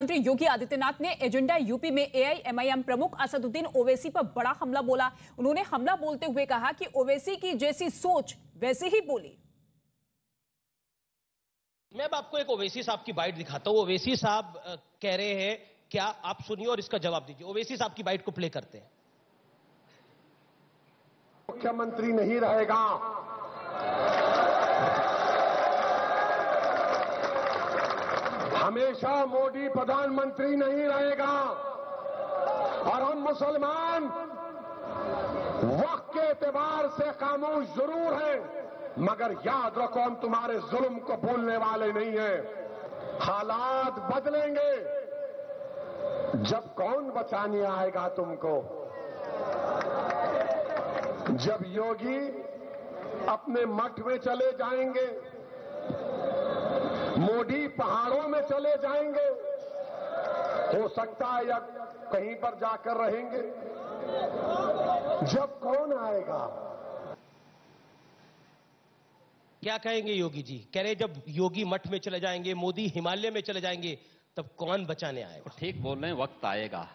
मुख्यमंत्री योगी आदित्यनाथ ने agenda UP में एआईएमआईएम प्रमुख असदुद्दीन ओवैसी पर बड़ा हमला बोला। उन्होंने हमला बोलते हुए कहा कि ओवैसी की जैसी सोच वैसे ही बोली। मैं अब आपको एक ओवैसी साहब की बाइट दिखाता हूं। ओवैसी साहब कह रहे हैं, क्या आप सुनिए और इसका जवाब दीजिए। ओवैसी साहब की बाइट को प्ले करते हैं। मुख्यमंत्री नहीं रहेगा, हमेशा मोदी प्रधानमंत्री नहीं रहेगा, और हम मुसलमान वक्त के एतबार से खामोश जरूर हैं, मगर याद रखो हम तुम्हारे जुल्म को भूलने वाले नहीं हैं। हालात बदलेंगे, जब कौन बचाने आएगा तुमको? जब योगी अपने मठ में चले जाएंगे, मोदी पहाड़ों में चले जाएंगे, हो सकता है या कहीं पर जाकर रहेंगे, जब कौन आएगा? क्या कहेंगे योगी जी? कह रहे जब योगी मठ में चले जाएंगे, मोदी हिमालय में चले जाएंगे, तब कौन बचाने आएगा? ठीक बोल रहे हैं, वक्त आएगा,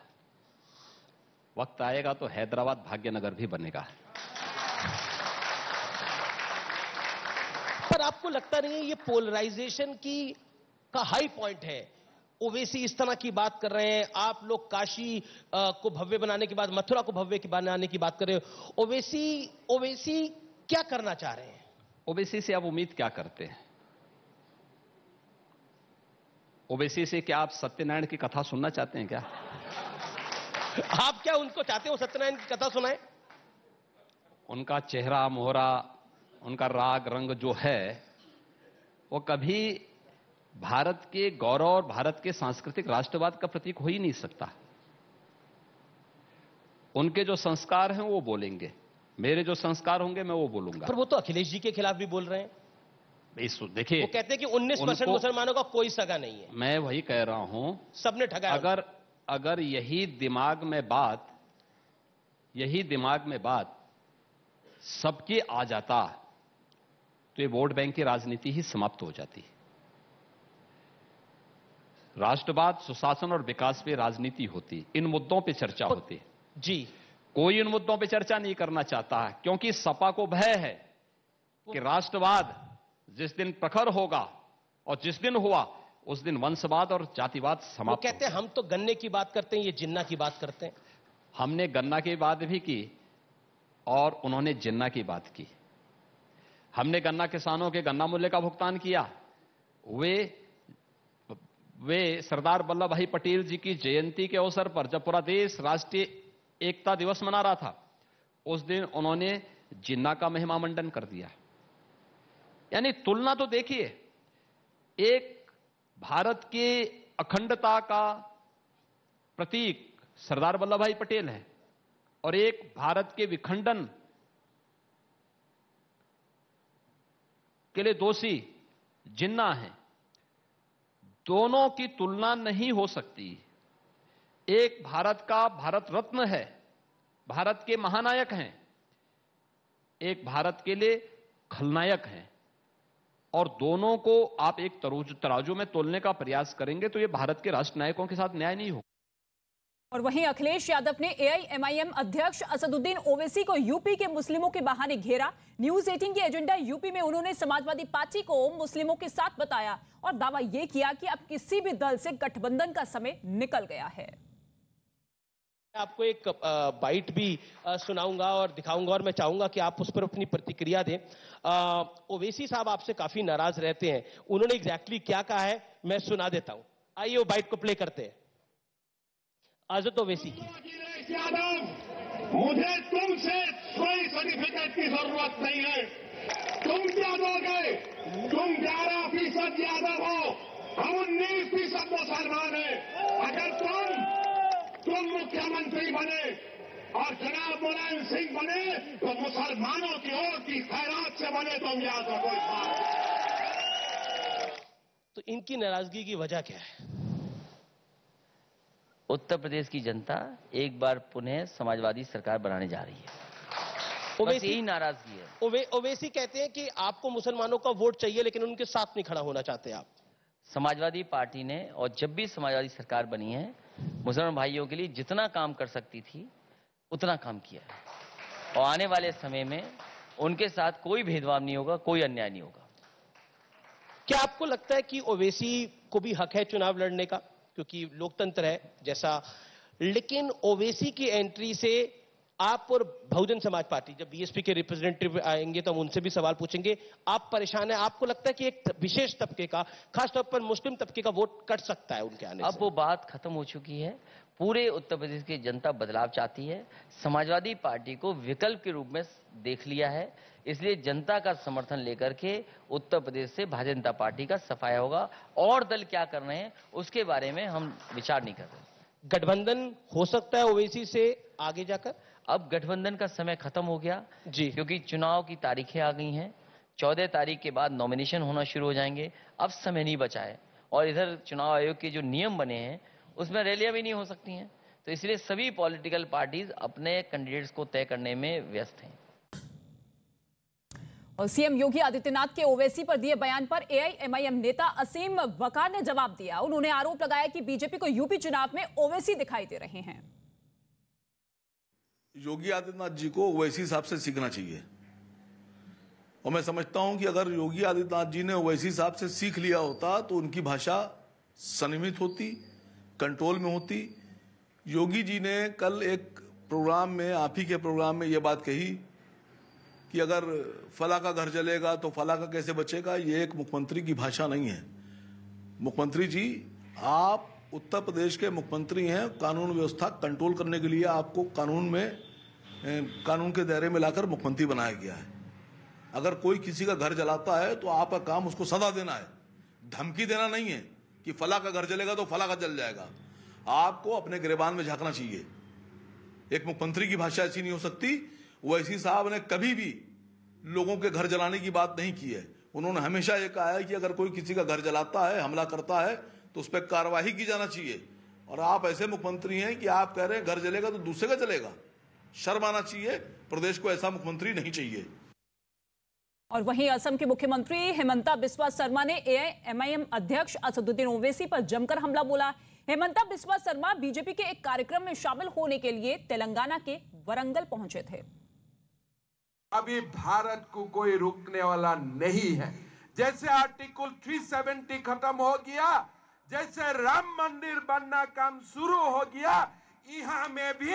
वक्त आएगा तो हैदराबाद भाग्यनगर भी बनेगा। पर आपको लगता नहीं है ये पोलराइजेशन का हाई पॉइंट है? ओवैसी इस तरह की बात कर रहे हैं, आप लोग काशी को भव्य बनाने की बात, मथुरा को भव्य बनाने की बात कर रहे हो। ओवैसी क्या करना चाह रहे हैं? ओवैसी से आप उम्मीद क्या करते हैं? ओवैसी से क्या आप सत्यनारायण की कथा सुनना चाहते हैं क्या? आप क्या उनको चाहते हो सत्यनारायण की कथा सुनाए? उनका चेहरा मोहरा, उनका राग रंग जो है, वो कभी भारत के गौरव और भारत के सांस्कृतिक राष्ट्रवाद का प्रतीक हो ही नहीं सकता। उनके जो संस्कार हैं वो बोलेंगे, मेरे जो संस्कार होंगे मैं वो बोलूंगा। पर वो तो अखिलेश जी के खिलाफ भी बोल रहे हैं। देखिए, वो कहते हैं कि 19% मुसलमानों का कोई सगा नहीं है। मैं वही कह रहा हूं, सबने ठगाया। अगर यही दिमाग में बात सबके आ जाता तो ये वोट बैंक की राजनीति ही समाप्त हो जाती। राष्ट्रवाद, सुशासन और विकास पे राजनीति होती, इन मुद्दों पे चर्चा होती जी। कोई इन मुद्दों पे चर्चा नहीं करना चाहता है, क्योंकि सपा को भय है कि राष्ट्रवाद जिस दिन प्रखर होगा और जिस दिन हुआ उस दिन वंशवाद और जातिवाद समाप्त। वो कहते हैं हम तो गन्ने की बात करते हैं, ये जिन्ना की बात करते हैं। हमने गन्ना की बात भी की और उन्होंने जिन्ना की बात की। हमने गन्ना किसानों के गन्ना मूल्य का भुगतान किया। वे सरदार वल्लभ भाई पटेल जी की जयंती के अवसर पर, जब पूरा देश राष्ट्रीय एकता दिवस मना रहा था, उस दिन उन्होंने जिन्ना का महिमा मंडन कर दिया। यानी तुलना तो देखिए, एक भारत के अखंडता का प्रतीक सरदार वल्लभ भाई पटेल है और एक भारत के विखंडन के लिए दोषी जिन्ना है। दोनों की तुलना नहीं हो सकती। एक भारत का भारत रत्न है, भारत के महानायक हैं, एक भारत के लिए खलनायक हैं, और दोनों को आप एक तराजू में तोलने का प्रयास करेंगे तो यह भारत के राष्ट्र नायकों के साथ न्याय नहीं होगा। और वहीं अखिलेश यादव ने एआईएमआईएम अध्यक्ष असदुद्दीन ओवैसी को यूपी के मुस्लिमों के बहाने घेरा। न्यूज 18 के एजेंडा यूपी में उन्होंने समाजवादी पार्टी को मुस्लिमों के साथ बताया और दावा यह किया कि अब किसी भी दल से गठबंधन का समय निकल गया है। आपको एक बाइट भी सुनाऊंगा और दिखाऊंगा और मैं चाहूंगा कि आप उस पर अपनी प्रतिक्रिया दें। ओवैसी साहब आपसे काफी नाराज रहते हैं। उन्होंने एग्जैक्टली क्या कहा है मैं सुना देता हूं। आइए वो बाइट को प्ले करते हैं। आजत ओवैसी की। यादव, मुझे तुमसे कोई सर्टिफिकेट की जरूरत नहीं है। तुम क्या दोगे? तुम 11% यादव हो, हम 19% मुसलमान हैं। अगर तुम मुख्यमंत्री बने और जनाब मुलायम सिंह बने तो मुसलमानों की ओर की खैरात से बने, तुम याद रखो। तो इनकी नाराजगी की वजह क्या है? उत्तर प्रदेश की जनता एक बार पुनः समाजवादी सरकार बनाने जा रही है, बस यही नाराजगी है। ओवैसी कहते हैं कि आपको मुसलमानों का वोट चाहिए लेकिन उनके साथ नहीं खड़ा होना चाहते आप। समाजवादी पार्टी ने, और जब भी समाजवादी सरकार बनी है, मुसलमान भाइयों के लिए जितना काम कर सकती थी उतना काम किया है, और आने वाले समय में उनके साथ कोई भेदभाव नहीं होगा, कोई अन्याय नहीं होगा। क्या आपको लगता है कि ओवैसी को भी हक है चुनाव लड़ने का, क्योंकि लोकतंत्र है जैसा, लेकिन ओवैसी की एंट्री से आप और बहुजन समाज पार्टी, जब बीएसपी के रिप्रेजेंटेटिव आएंगे तो हम उनसे भी सवाल पूछेंगे, आप परेशान हैं? आपको लगता है कि एक विशेष तबके का, खासतौर पर मुस्लिम तबके का वोट कट सकता है उनके आने से? अब वो बात खत्म हो चुकी है। पूरे उत्तर प्रदेश की जनता बदलाव चाहती है। समाजवादी पार्टी को विकल्प के रूप में देख लिया है, इसलिए जनता का समर्थन लेकर के उत्तर प्रदेश से भारतीय जनता पार्टी का सफाया होगा। और दल क्या कर रहे हैं उसके बारे में हम विचार नहीं कर रहे। गठबंधन हो सकता है ओवैसी से आगे जाकर? अब गठबंधन का समय खत्म हो गया जी, क्योंकि चुनाव की तारीखें आ गई हैं। 14 तारीख के बाद नॉमिनेशन होना शुरू हो जाएंगे। अब समय नहीं बचा है, और इधर चुनाव आयोग के जो नियम बने हैं उसमें रैलियां भी नहीं हो सकती हैं, तो इसलिए सभी पॉलिटिकल पार्टीज अपने कैंडिडेट्स को तय करने में व्यस्त हैं। और सीएम योगी आदित्यनाथ के ओवैसी पर दिए बयान पर एआईएमआईएम नेता असीम वकार ने जवाब दिया। उन्होंने आरोप लगाया कि बीजेपी को यूपी चुनाव में ओवैसी दिखाई दे रहे हैं। योगी आदित्यनाथ जी को ओवैसी साहब से सीखना चाहिए, और मैं समझता हूं कि अगर योगी आदित्यनाथ जी ने ओवैसी साहब से सीख लिया होता तो उनकी भाषा संयमित होती, कंट्रोल में होती। योगी जी ने कल एक प्रोग्राम में, आप ही के प्रोग्राम में, ये बात कही कि अगर फला का घर जलेगा तो फला का कैसे बचेगा। ये एक मुख्यमंत्री की भाषा नहीं है। मुख्यमंत्री जी, आप उत्तर प्रदेश के मुख्यमंत्री हैं। कानून व्यवस्था कंट्रोल करने के लिए आपको कानून के दायरे में लाकर मुख्यमंत्री बनाया गया है। अगर कोई किसी का घर जलाता है तो आपका काम उसको सजा देना है, धमकी देना नहीं है कि फला का घर जलेगा तो फला का जल जाएगा। आपको अपने गिरबान में झांकना चाहिए। एक मुख्यमंत्री की भाषा ऐसी नहीं हो सकती। ओवैसी साहब ने कभी भी लोगों के घर जलाने की बात नहीं की है। उन्होंने हमेशा ये कहा है कि अगर कोई किसी का घर जलाता है, हमला करता है, तो उस पर कार्रवाई की जाना चाहिए। और आप ऐसे मुख्यमंत्री हैं कि आप कह रहे हैं घर जलेगा तो दूसरे का जलेगा। शर्म आना चाहिए। प्रदेश को ऐसा मुख्यमंत्री नहीं चाहिए। और वहीं असम के मुख्यमंत्री हेमंता बिस्वा शर्मा ने एआईएमआईएम अध्यक्ष असदुद्दीन ओवैसी पर जमकर हमला बोला। हेमंता बिस्वा शर्मा बीजेपी के एक कार्यक्रम में शामिल होने के लिए तेलंगाना के वरंगल पहुंचे थे। अभी भारत को कोई रोकने वाला नहीं है। जैसे आर्टिकल 370 खत्म हो गया, जैसे राम मंदिर बनना काम शुरू हो गया, यहाँ में भी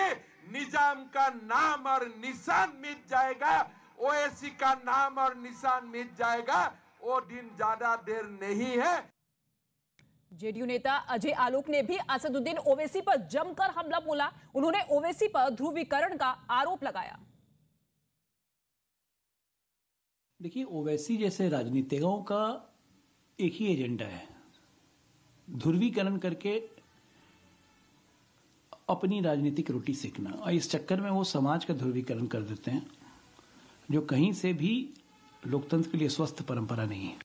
निजाम का नाम और निशान मिट जाएगा, ओवैसी का नाम और निशान मिट जाएगा। वो दिन ज्यादा देर नहीं है। जेडीयू नेता अजय आलोक ने भी असदुद्दीन ओवैसी पर जमकर हमला बोला। उन्होंने ओवैसी पर ध्रुवीकरण का आरोप लगाया। देखिए, ओवैसी जैसे राजनीतिज्ञों का एक ही एजेंडा है, ध्रुवीकरण करके अपनी राजनीतिक रोटी सेकना, और इस चक्कर में वो समाज का ध्रुवीकरण कर देते हैं, जो कहीं से भी लोकतंत्र के लिए स्वस्थ परंपरा नहीं है।